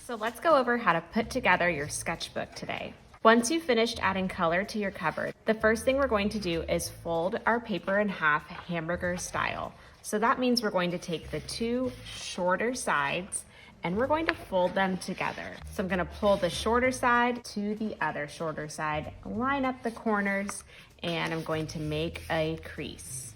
So let's go over how to put together your sketchbook today. Once you've finished adding color to your cover, the first thing we're going to do is fold our paper in half hamburger style. So that means we're going to take the two shorter sides and we're going to fold them together. So I'm gonna pull the shorter side to the other shorter side, line up the corners, and I'm going to make a crease.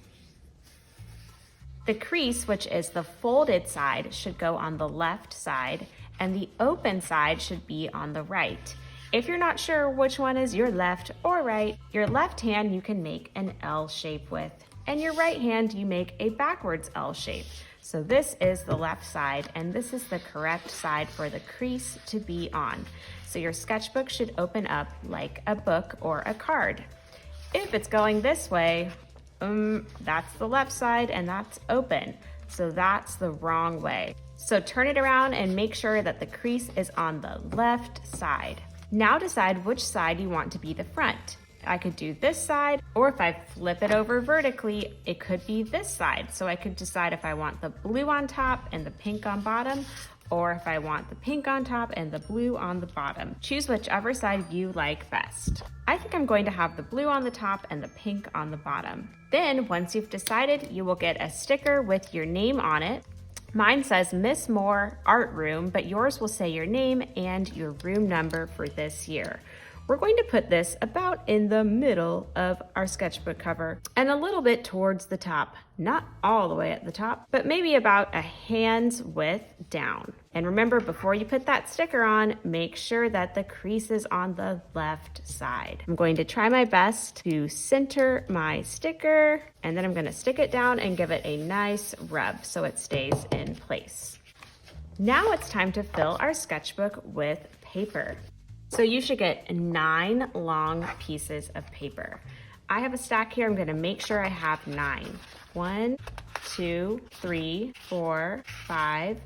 The crease, which is the folded side, should go on the left side, and the open side should be on the right. If you're not sure which one is your left or right, your left hand you can make an L shape with, and your right hand you make a backwards L shape. So this is the left side, and this is the correct side for the crease to be on. So your sketchbook should open up like a book or a card. If it's going this way, that's the left side and that's open. So that's the wrong way. So turn it around and make sure that the crease is on the left side. Now decide which side you want to be the front. I could do this side, or if I flip it over vertically, it could be this side. So I could decide if I want the blue on top and the pink on bottom, or if I want the pink on top and the blue on the bottom. Choose whichever side you like best. I think I'm going to have the blue on the top and the pink on the bottom. Then once you've decided, you will get a sticker with your name on it. Mine says Miss Moore Art Room, but yours will say your name and your room number for this year. We're going to put this about in the middle of our sketchbook cover and a little bit towards the top. Not all the way at the top, but maybe about a hand's width down. And remember, before you put that sticker on, make sure that the crease is on the left side. I'm going to try my best to center my sticker, and then I'm going to stick it down and give it a nice rub so it stays in place. Now it's time to fill our sketchbook with paper. So you should get 9 long pieces of paper. I have a stack here. I'm going to make sure I have 9. 1, 2, 3, 4, 5,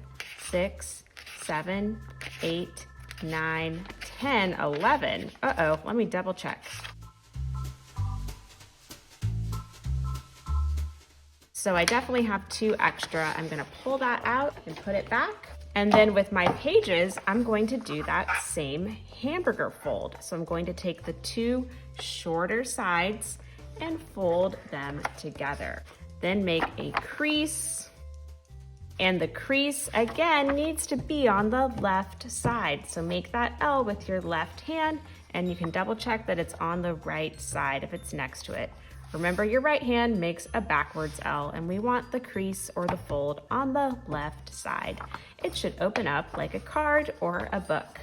6, 7, 8, 9, 10, 11. Uh-oh, let me double check. So I definitely have 2 extra. I'm going to pull that out and put it back. And then with my pages, I'm going to do that same hamburger fold. So I'm going to take the 2 shorter sides and fold them together. Then make a crease. And the crease, again, needs to be on the left side. So make that L with your left hand, and you can double check that it's on the right side if it's next to it. Remember, your right hand makes a backwards L, and we want the crease or the fold on the left side. It should open up like a card or a book.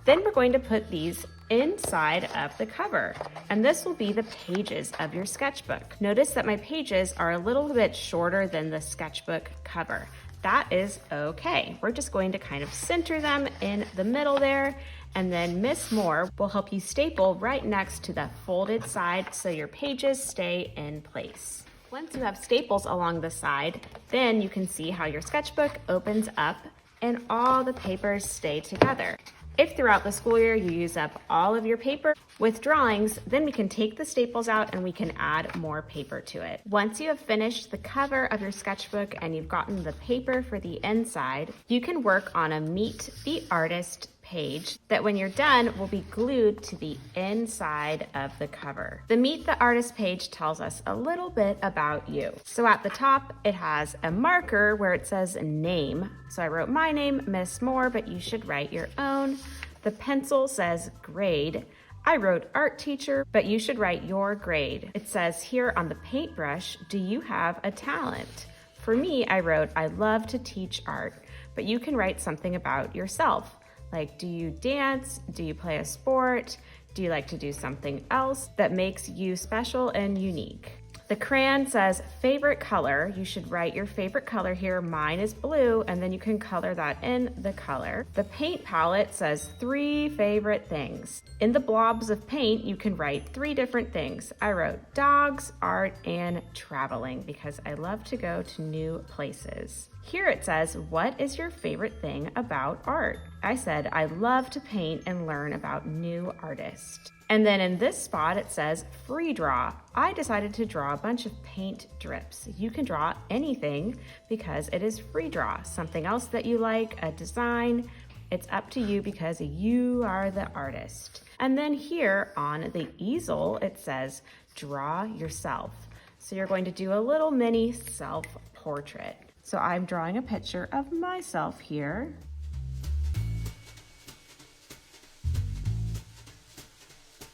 Then we're going to put these inside of the cover, and this will be the pages of your sketchbook. Notice that my pages are a little bit shorter than the sketchbook cover. That is okay. We're just going to kind of center them in the middle there, and then Miss Moore will help you staple right next to the folded side so your pages stay in place. Once you have staples along the side, then you can see how your sketchbook opens up and all the papers stay together. If throughout the school year you use up all of your paper with drawings, then we can take the staples out and we can add more paper to it. Once you have finished the cover of your sketchbook and you've gotten the paper for the inside, you can work on a Meet the Artist page that when you're done will be glued to the inside of the cover. The Meet the Artist page tells us a little bit about you. So at the top it has a marker where it says name. So I wrote my name, Miss Moore, but you should write your own. The pencil says grade. I wrote art teacher, but you should write your grade. It says here on the paintbrush, do you have a talent? For me, I wrote I love to teach art, but you can write something about yourself. Like, do you dance? Do you play a sport? Do you like to do something else that makes you special and unique? The crayon says favorite color. You should write your favorite color here. Mine is blue, and then you can color that in the color. The paint palette says 3 favorite things. In the blobs of paint, you can write 3 different things. I wrote dogs, art, and traveling because I love to go to new places. Here it says, what is your favorite thing about art? I said, I love to paint and learn about new artists. And then in this spot, it says free draw. I decided to draw a bunch of paint drips. You can draw anything because it is free draw. Something else that you like, a design, It's up to you because you are the artist. And then here on the easel, it says, draw yourself. So you're going to do a little mini self-portrait. So I'm drawing a picture of myself here.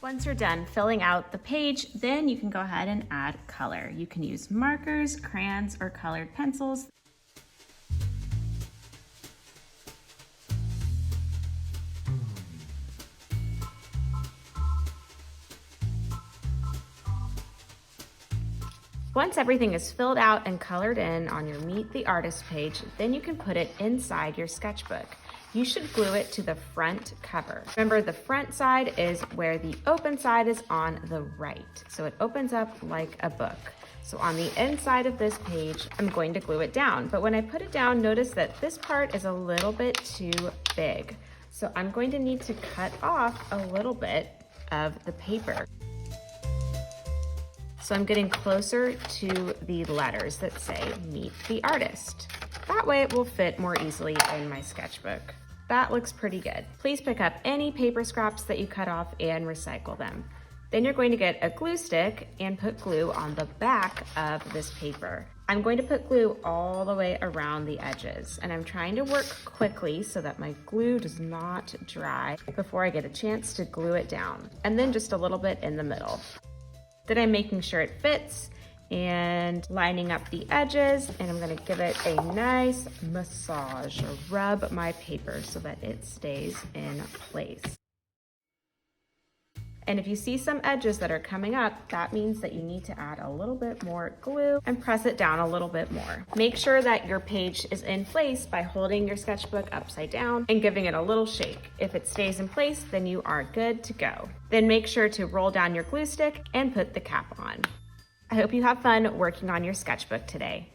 Once you're done filling out the page, then you can go ahead and add color. You can use markers, crayons, or colored pencils. Once everything is filled out and colored in on your Meet the Artist page, then you can put it inside your sketchbook. You should glue it to the front cover. Remember, the front side is where the open side is on the right. So it opens up like a book. So on the inside of this page, I'm going to glue it down. But when I put it down, notice that this part is a little bit too big. So I'm going to need to cut off a little bit of the paper. So I'm getting closer to the letters that say Meet the Artist. That way it will fit more easily in my sketchbook. That looks pretty good. Please pick up any paper scraps that you cut off and recycle them. Then you're going to get a glue stick and put glue on the back of this paper. I'm going to put glue all the way around the edges, and I'm trying to work quickly so that my glue does not dry before I get a chance to glue it down, and then just a little bit in the middle. Then I'm making sure it fits and lining up the edges, and I'm gonna give it a nice massage or rub my paper so that it stays in place. And if you see some edges that are coming up, that means that you need to add a little bit more glue and press it down a little bit more. Make sure that your page is in place by holding your sketchbook upside down and giving it a little shake. If it stays in place, then you are good to go. Then make sure to roll down your glue stick and put the cap on. I hope you have fun working on your sketchbook today.